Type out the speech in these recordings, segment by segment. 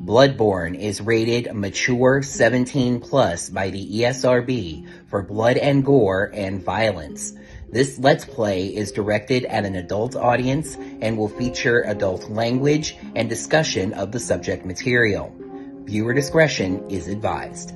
Bloodborne is rated mature 17 plus by the ESRB for blood and gore and violence. This Let's Play is directed at an adult audience and will feature adult language and discussion of the subject material. Viewer discretion is advised.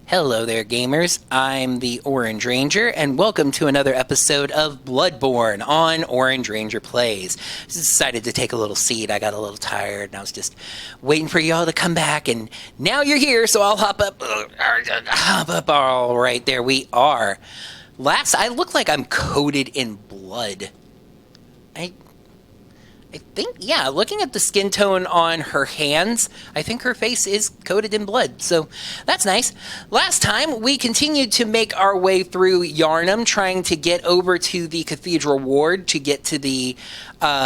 Hello there, gamers. I'm the Orange Ranger, and welcome to another episode of Bloodborne on Orange Ranger Plays. Just decided to take a little seat. I got a little tired, and I was just waiting for y'all to come back, and now you're here, so I'll hop up. All right, there we are. I look like I'm coated in blood. I think, yeah, looking at the skin tone on her hands, I think her face is coated in blood, so that's nice. Last time, we continued to make our way through Yarnham, trying to get over to the Cathedral Ward to get to the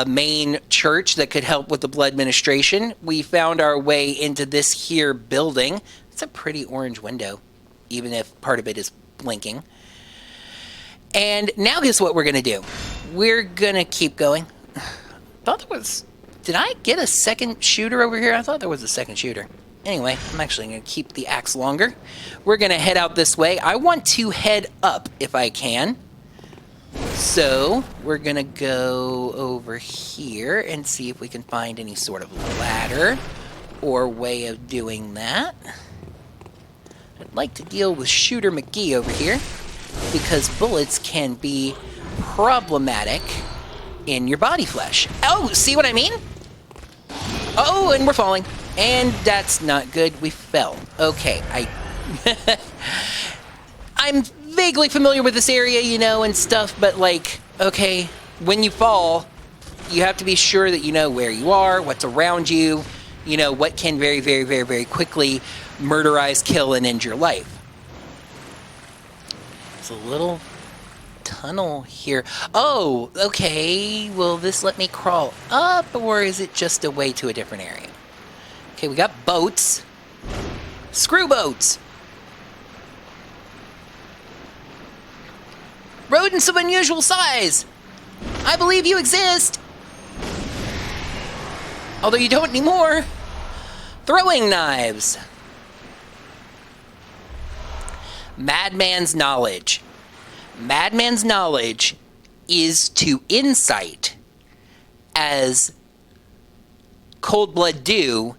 main church that could help with the blood ministration. We found our way into this here building. It's a pretty orange window, even if part of it is blinking. And now here's what we're going to do. We're going to keep going. Did I get a second shooter over here? I thought there was a second shooter. Anyway, I'm actually going to keep the axe longer. We're going to head out this way. I want to head up if I can. So, we're going to go over here and see if we can find any sort of ladder or way of doing that. I'd like to deal with Shooter McGee over here because bullets can be problematic in your body flesh. Oh, see what I mean? Oh, and we're falling. And that's not good. We fell. Okay, I'm vaguely familiar with this area, you know, and stuff, but like, okay, when you fall, you have to be sure that you know where you are, what's around you, you know, what can very, very, very, very quickly murderize, kill, and end your life. It's a little tunnel here. Oh, okay. Will this let me crawl up, or is it just a way to a different area? Okay, we got boats. Screw boats. Rodents of unusual size. I believe you exist. Although you don't anymore. Throwing knives. Madman's knowledge. Madman's knowledge is to insight as Cold Blood Dew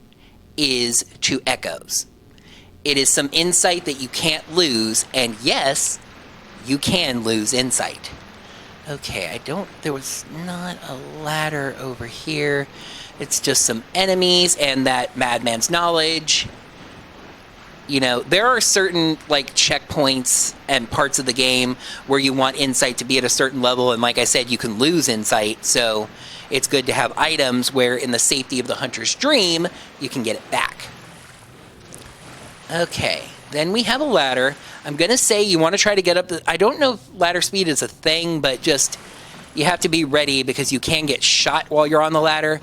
is to echoes. It is some insight that you can't lose, and yes, you can lose insight. Okay, there was not a ladder over here. It's just some enemies and that Madman's knowledge. You know, there are certain, like, checkpoints and parts of the game where you want insight to be at a certain level, and like I said, you can lose insight, so it's good to have items where, in the safety of the hunter's dream, you can get it back. Okay, then we have a ladder. I'm going to say you want to try to get up I don't know if ladder speed is a thing, but just, you have to be ready because you can get shot while you're on the ladder,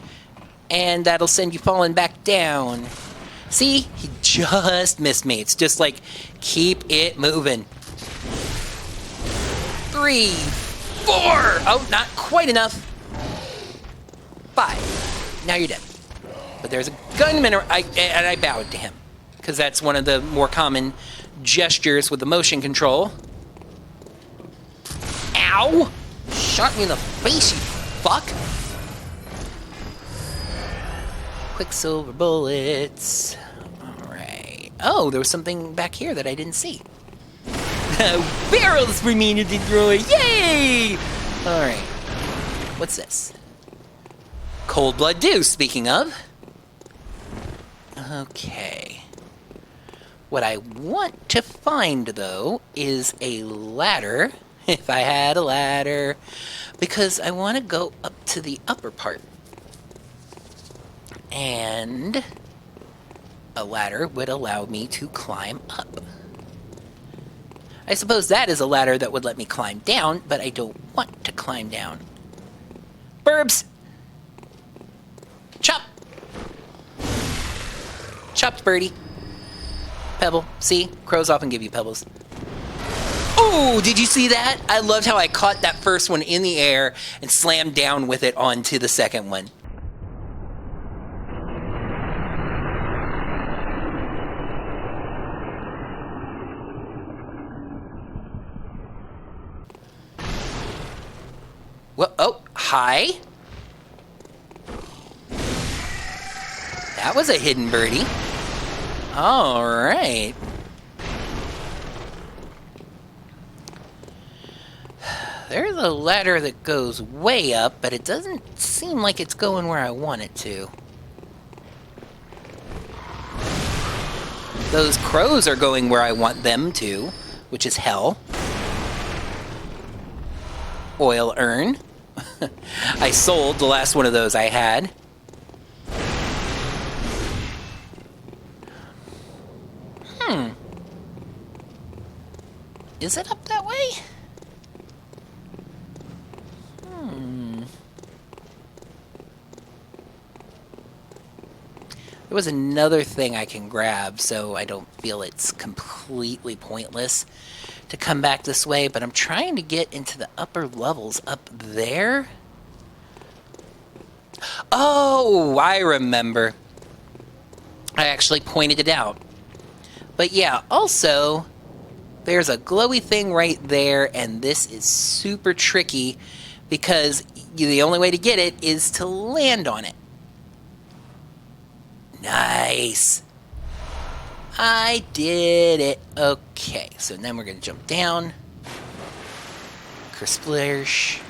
and that'll send you falling back down. See? He just missed me. It's just like, keep it moving. 3, 4. Oh, not quite enough. 5. Now you're dead. But there's a gunman, and I bowed to him. Because that's one of the more common gestures with the motion control. Ow! Shot me in the face, you fuck. Quicksilver bullets. Alright. Oh, there was something back here that I didn't see. Barrels for me to destroy! Yay! Alright. What's this? Cold Blood Dew, speaking of. Okay. What I want to find, though, is a ladder. If I had a ladder. Because I want to go up to the upper part. And a ladder would allow me to climb up. I suppose that is a ladder that would let me climb down, but I don't want to climb down. Burbs! Chop! Chopped birdie. Pebble. See? Crows often give you pebbles. Oh, did you see that? I loved how I caught that first one in the air and slammed down with it onto the second one. Well, oh, hi. That was a hidden birdie. All right. There's a ladder that goes way up, but it doesn't seem like it's going where I want it to. Those crows are going where I want them to, which is hell. Oil urn. I sold the last one of those I had. Is it up that way? There was another thing I can grab, so I don't feel it's completely pointless to come back this way, but I'm trying to get into the upper levels up there. Oh, I remember. I actually pointed it out. But yeah, also, there's a glowy thing right there, and this is super tricky because the only way to get it is to land on it. Nice. I did it. Okay, so then we're going to jump down. Kersplursh.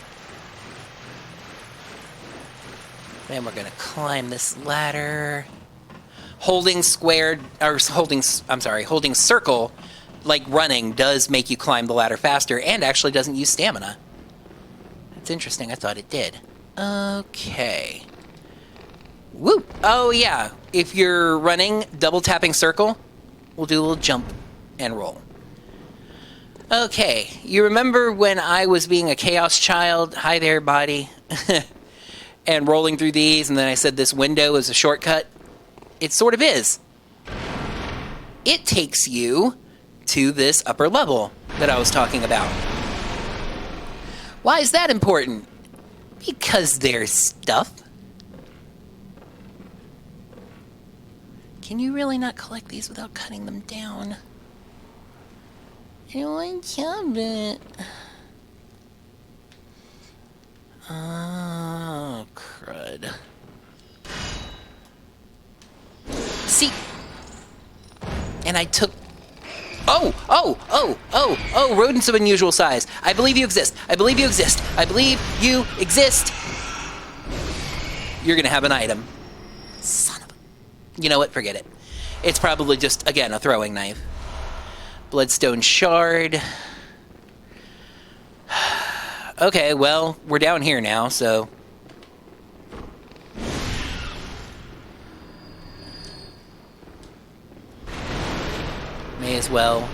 Then we're going to climb this ladder. Holding squared, or holding circle, like running, does make you climb the ladder faster and actually doesn't use stamina. That's interesting. I thought it did. Okay. Woo! Oh, yeah. If you're running, double tapping circle, we'll do a little jump and roll. Okay. You remember when I was being a chaos child? Hi there, body. And rolling through these, and then I said this window is a shortcut? It sort of is. It takes you to this upper level that I was talking about. Why is that important? Because there's stuff. Can you really not collect these without cutting them down? I want it. Oh, crud. See? And I took... Oh, rodents of unusual size. I believe you exist. I believe you exist. I believe you exist. You're gonna have an item. Son of a... You know what? Forget it. It's probably just, again, a throwing knife. Bloodstone shard. Okay, well, we're down here now, so... May as well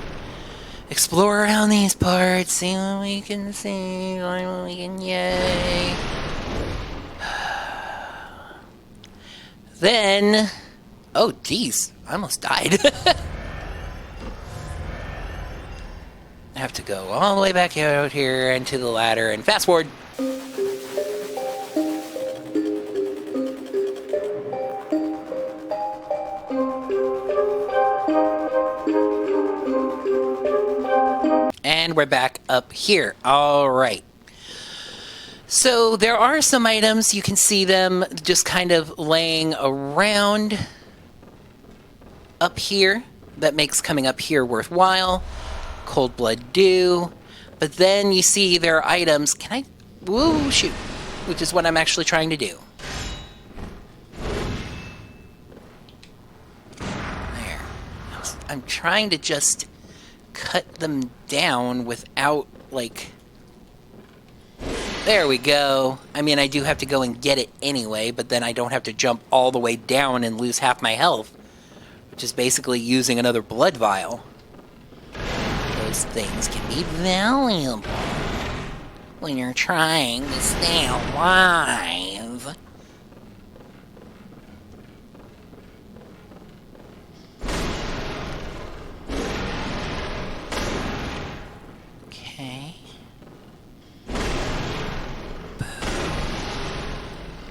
explore around these parts, see what we can see, what we can... Yay! Then... Oh, geez. I almost died. I have to go all the way back out here into the ladder and fast forward. And we're back up here. All right. So there are some items, you can see them just kind of laying around up here. That makes coming up here worthwhile. Cold Blood Dew. But then you see there are items. Can I? Woo, shoot. Which is what I'm actually trying to do. There. I'm trying to just cut them down without, like... There we go. I mean, I do have to go and get it anyway, but then I don't have to jump all the way down and lose half my health. Which is basically using another blood vial. Those things can be valuable when you're trying to stay alive.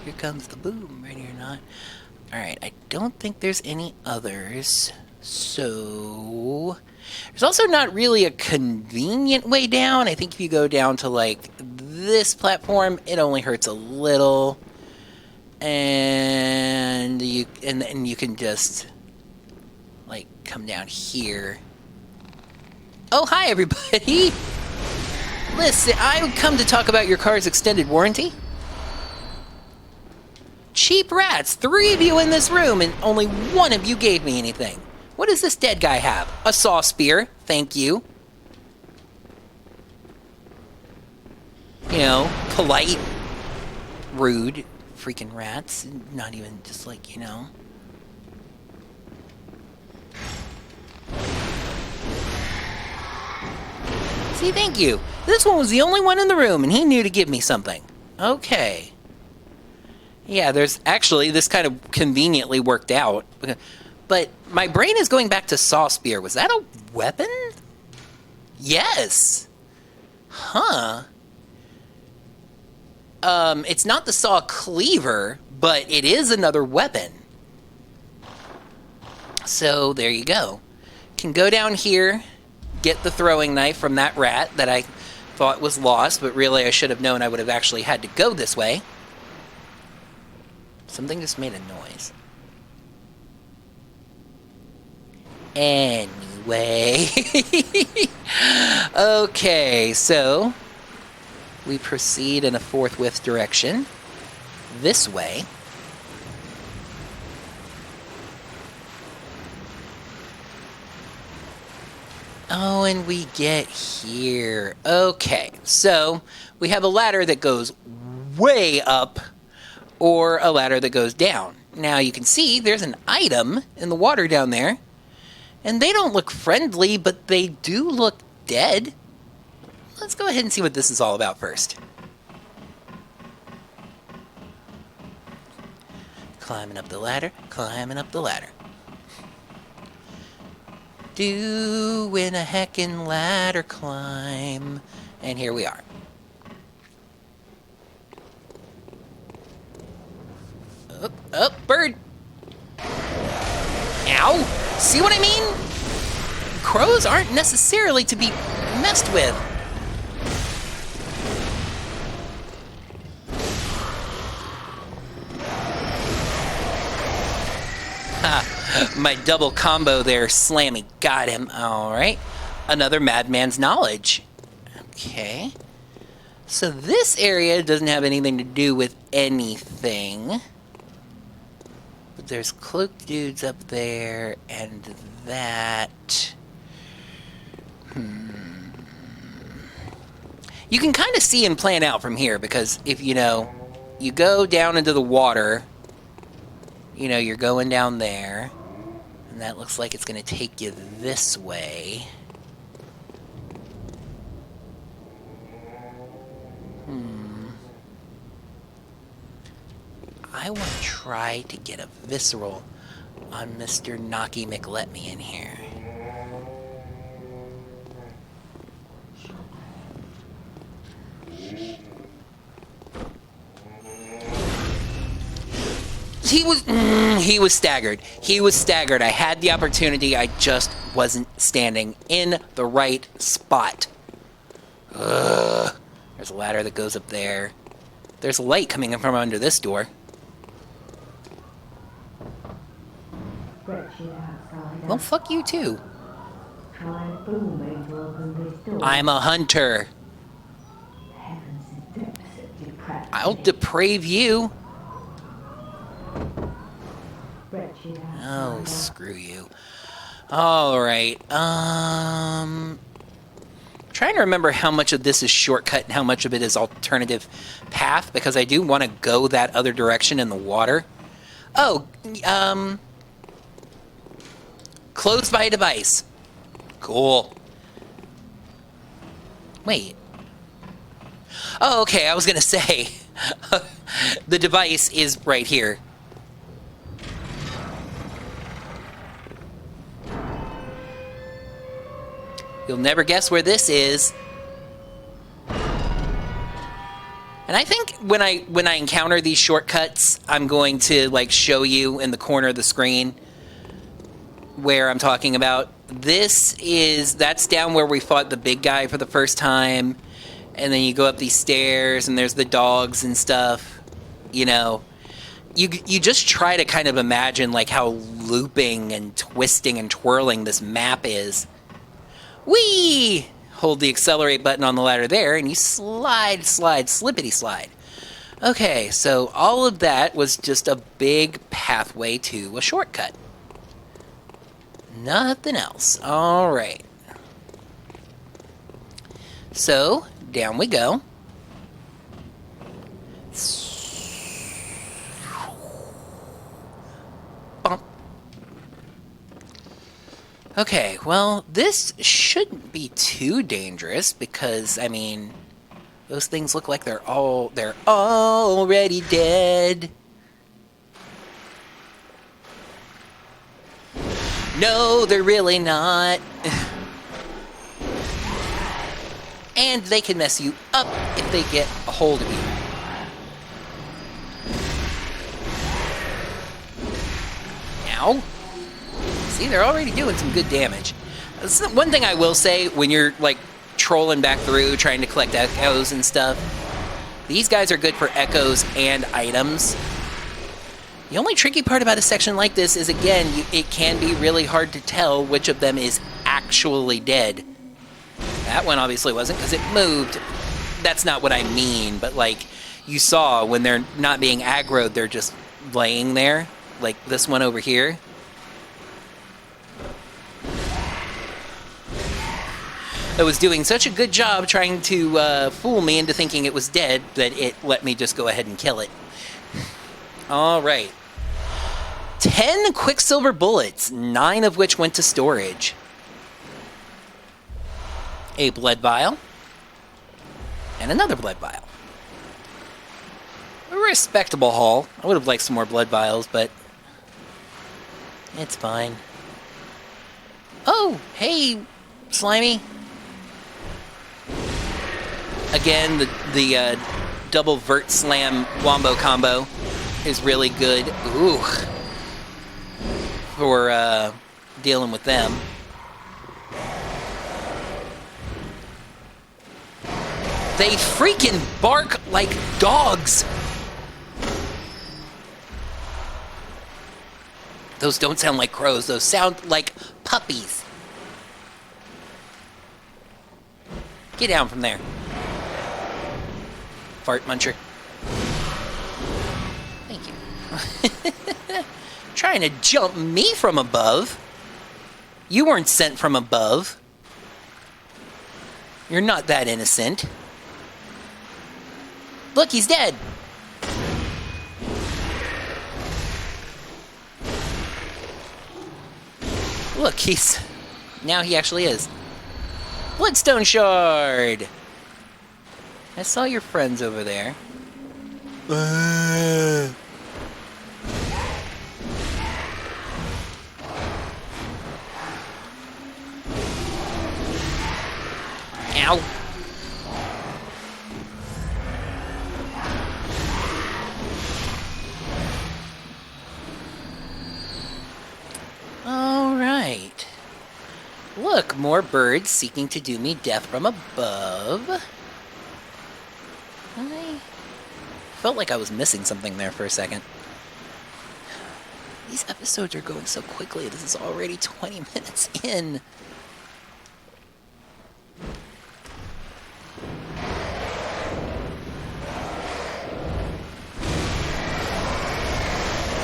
Here comes the boom. Ready or not? Alright, I don't think there's any others. So... There's also not really a convenient way down. I think if you go down to, like, this platform, it only hurts a little. And you can just, like, come down here. Oh, hi, everybody! Listen, I've come to talk about your car's extended warranty. Cheap rats, 3 of you in this room, and only 1 of you gave me anything. What does this dead guy have? A saw spear, thank you. You know, polite, rude, freaking rats. Not even just like, you know. See, thank you. This one was the only one in the room, and he knew to give me something. Okay. Yeah, there's actually, this kind of conveniently worked out. But my brain is going back to saw spear. Was that a weapon? Yes. Huh. It's not the saw cleaver, but it is another weapon. So there you go. Can go down here, get the throwing knife from that rat that I thought was lost, but really I should have known I would have actually had to go this way. Something just made a noise. Anyway. Okay, so we proceed in a forthwith direction. This way. Oh, and we get here. Okay, so we have a ladder that goes way up or a ladder that goes down. Now you can see there's an item in the water down there. And they don't look friendly, but they do look dead. Let's go ahead and see what this is all about first. Climbing up the ladder, climbing up the ladder. Doing a heckin' ladder climb. And here we are. Up, up, bird! Ow! See what I mean? Crows aren't necessarily to be messed with. Ha! My double combo there, slammy. Got him. Alright. Another madman's knowledge. Okay. So this area doesn't have anything to do with anything. There's cloaked dudes up there, and that... You can kind of see and plan out from here, because if, you know, you go down into the water, you know, you're going down there, and that looks like it's going to take you this way. I want to try to get a visceral on Mr. Knocky McLetme in here. He was staggered. He was staggered. I had the opportunity. I just wasn't standing in the right spot. Ugh. There's a ladder that goes up there. There's a light coming in from under this door. Well, fuck you too. I'm a hunter. I'll deprave you. Oh, screw you. Alright, trying to remember how much of this is shortcut and how much of it is alternative path, because I do want to go that other direction in the water. Oh, closed by a device. Cool. Wait. Oh, okay, I was gonna say, the device is right here. You'll never guess where this is. And I think when I encounter these shortcuts, I'm going to like show you in the corner of the screen where I'm talking about. That's down where we fought the big guy for the first time, and then you go up these stairs and there's the dogs and stuff. You know, you just try to kind of imagine like how looping and twisting and twirling this map is. Whee! Hold the accelerate button on the ladder there, and you slide, slippity slide. Okay, so all of that was just a big pathway to a shortcut. Nothing else. All right. So, down we go. Bump. Okay, well, this shouldn't be too dangerous because, I mean, those things look like they're already dead. No, they're really not. And they can mess you up if they get a hold of you. Ow. See, they're already doing some good damage. One thing I will say, when you're, like, trolling back through, trying to collect echoes and stuff, these guys are good for echoes and items. The only tricky part about a section like this is, again, it can be really hard to tell which of them is actually dead. That one obviously wasn't, because it moved. That's not what I mean, but, like, you saw when they're not being aggroed, they're just laying there. Like this one over here. It was doing such a good job trying to fool me into thinking it was dead that it let me just go ahead and kill it. All right. 10 Quicksilver bullets, 9 of which went to storage. A blood vial. And another blood vial. A respectable haul. I would have liked some more blood vials, but it's fine. Oh, hey, Slimy. Again, the double vert slam wombo combo is really good. Ooh. For dealing with them. They freaking bark like dogs. Those don't sound like crows. Those sound like puppies. Get down from there. Fart muncher. Thank you. Trying to jump me from above. You weren't sent from above. You're not that innocent. Look, he's dead. Look, now he actually is. Bloodstone shard. I saw your friends over there. Ow. All right. Look, more birds seeking to do me death from above. I felt like I was missing something there for a second. These episodes are going so quickly. This is already 20 minutes in.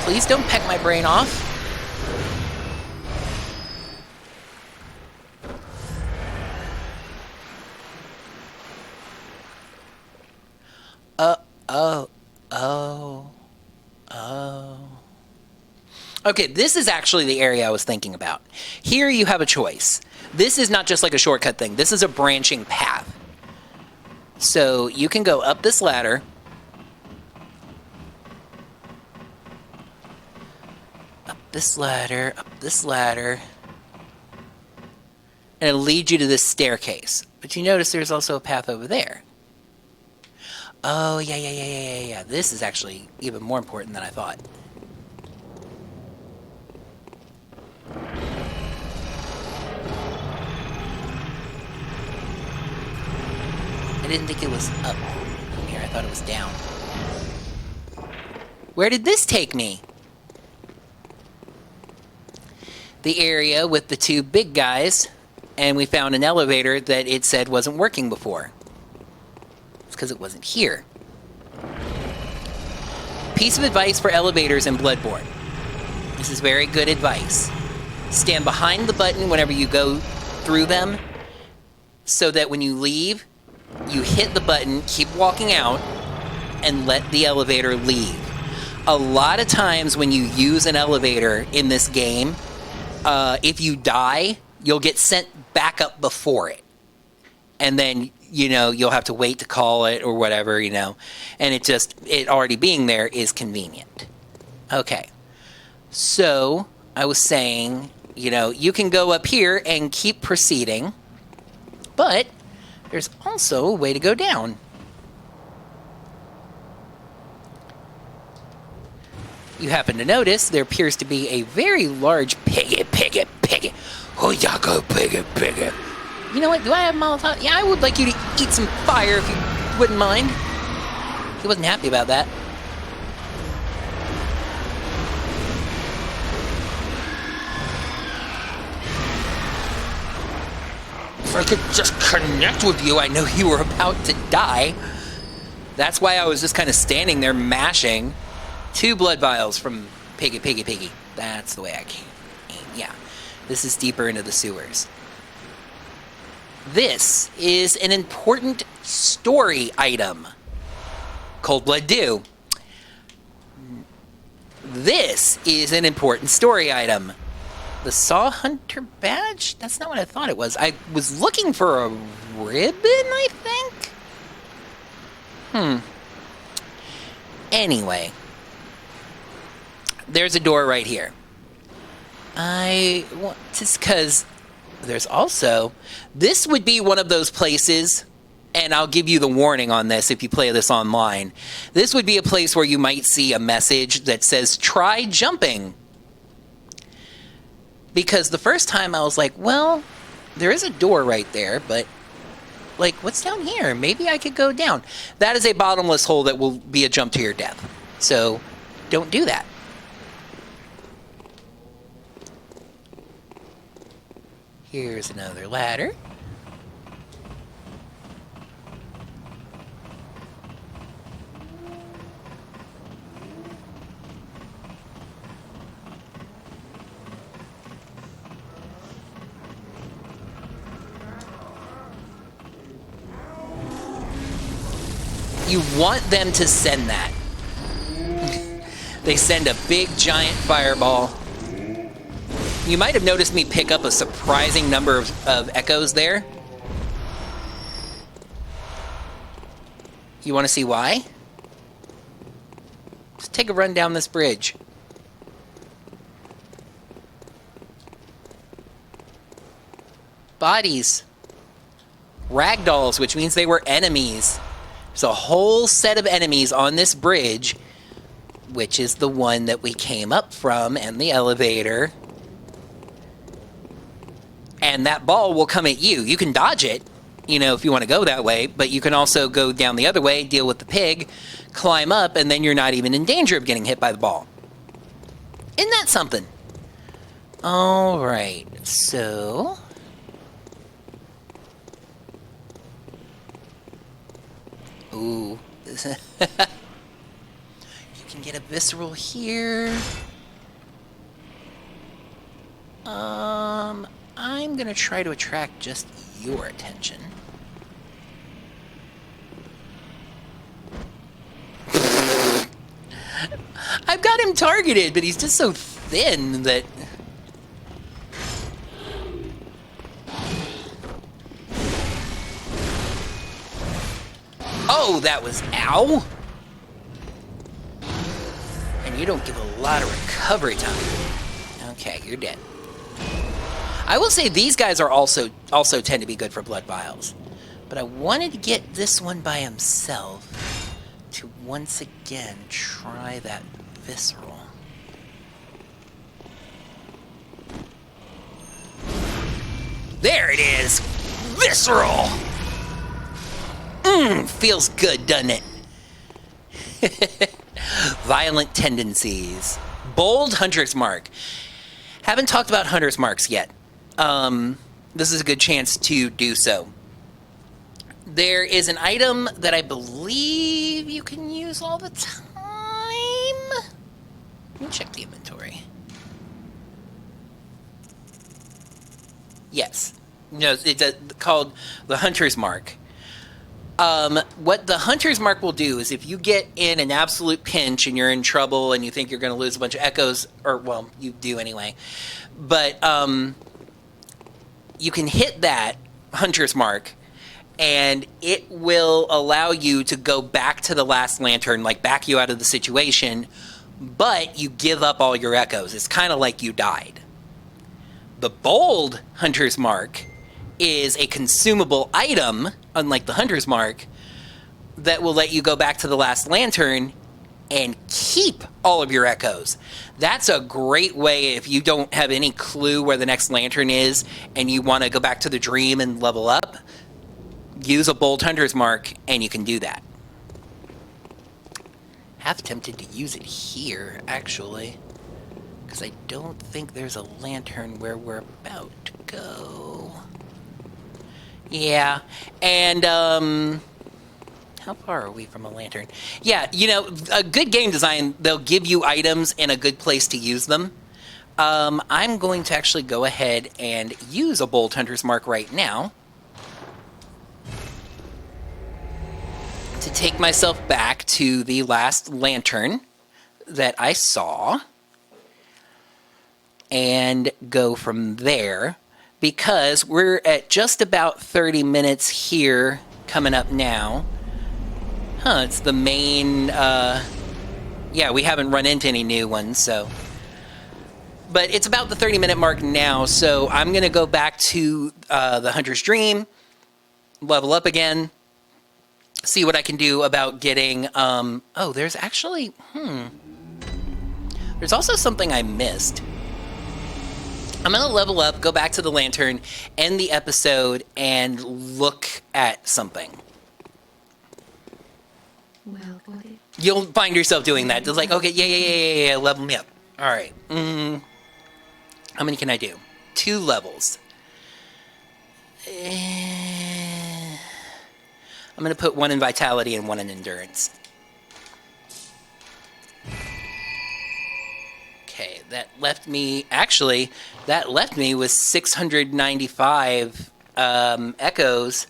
Please don't peck my brain off. Okay, this is actually the area I was thinking about. Here you have a choice. This is not just like a shortcut thing. This is a branching path. So you can go up this ladder. Up this ladder, and it'll lead you to this staircase. But you notice there's also a path over there. Oh, yeah. This is actually even more important than I thought. I didn't think it was up from here. I thought it was down. Where did this take me? The area with the two big guys, and we found an elevator that it said wasn't working before. It's because it wasn't here. Piece of advice for elevators in Bloodborne. This is very good advice. Stand behind the button whenever you go through them, so that when you leave, you hit the button, keep walking out, and let the elevator leave. A lot of times when you use an elevator in this game, if you die, you'll get sent back up before it. And then, you'll have to wait to call it or whatever, and it already being there is convenient. Okay. So, I was saying, you can go up here and keep proceeding, but there's also a way to go down. You happen to notice there appears to be a very large piggy. Oh, yeah, go piggy. You know what? Do I have Molotov? Yeah, I would like you to eat some fire if you wouldn't mind. He wasn't happy about that. If I could just connect with you, I know you were about to die. That's why I was just kind of standing there mashing 2 blood vials from Piggy. That's the way I came. Yeah, this is deeper into the sewers. This is an important story item. Cold Blood Dew. This is an important story item. The Saw Hunter badge? That's not what I thought it was. I was looking for a ribbon, I think? Anyway. There's a door right here. Just because there's also... This would be one of those places, and I'll give you the warning on this if you play this online. This would be a place where you might see a message that says, try jumping. Because the first time I was like, well, there is a door right there, but, what's down here? Maybe I could go down. That is a bottomless hole that will be a jump to your death. So, don't do that. Here's another ladder. You want them to send that. They send a big giant fireball. You might have noticed me pick up a surprising number of echoes there. You want to see why? Just take a run down this bridge. Bodies. Ragdolls, which means they were enemies. There's a whole set of enemies on this bridge, which is the one that we came up from and the elevator. And that ball will come at you. You can dodge it, if you want to go that way, but you can also go down the other way, deal with the pig, climb up, and then you're not even in danger of getting hit by the ball. Isn't that something? All right, so... Ooh. You can get a visceral here. I'm gonna try to attract just your attention. I've got him targeted, but he's just so thin that... Oh, that was... Ow! And you don't give a lot of recovery time. Okay, you're dead. I will say these guys are also tend to be good for blood vials. But I wanted to get this one by himself. to once again try that visceral. There it is! Visceral! Feels good, doesn't it? Violent tendencies. Bold Hunter's Mark. Haven't talked about Hunter's Marks yet. This is a good chance to do so. There is an item that I believe you can use all the time. Let me check the inventory. Yes. No, it's called the Hunter's Mark. What the Hunter's Mark will do is if you get in an absolute pinch and you're in trouble and you think you're going to lose a bunch of echoes, or, well, you do anyway, but you can hit that Hunter's Mark and it will allow you to go back to the last lantern, like back you out of the situation, but you give up all your echoes. It's kind of like you died. The Bold Hunter's Mark is a consumable item, unlike the Hunter's Mark, that will let you go back to the last lantern and keep all of your echoes. That's a great way if you don't have any clue where the next lantern is and you want to go back to the dream and level up. Use a Bold Hunter's Mark and you can do that. Half tempted to use it here, actually, because I don't think there's a lantern where we're about to go. Yeah, and how far are we from a lantern? Yeah, you know, a good game design, they'll give you items in a good place to use them. I'm going to actually go ahead and use a Bold Hunter's Mark right now to take myself back to the last lantern that I saw and go from there, because we're at just about 30 minutes here coming up now. It's the main, yeah, we haven't run into any new ones, so. But it's about the 30-minute mark now, so I'm going to go back to the Hunter's Dream, level up again, see what I can do about getting, oh, there's actually, there's also something I missed. I'm going to level up, go back to the lantern, end the episode, and look at something. Well, body. You'll find yourself doing that. It's like, okay, yeah, level me up. All right. How many can I do? 2 levels. I'm going to put 1 in Vitality and 1 in Endurance. Okay, that left me... Actually, that left me with 695 echoes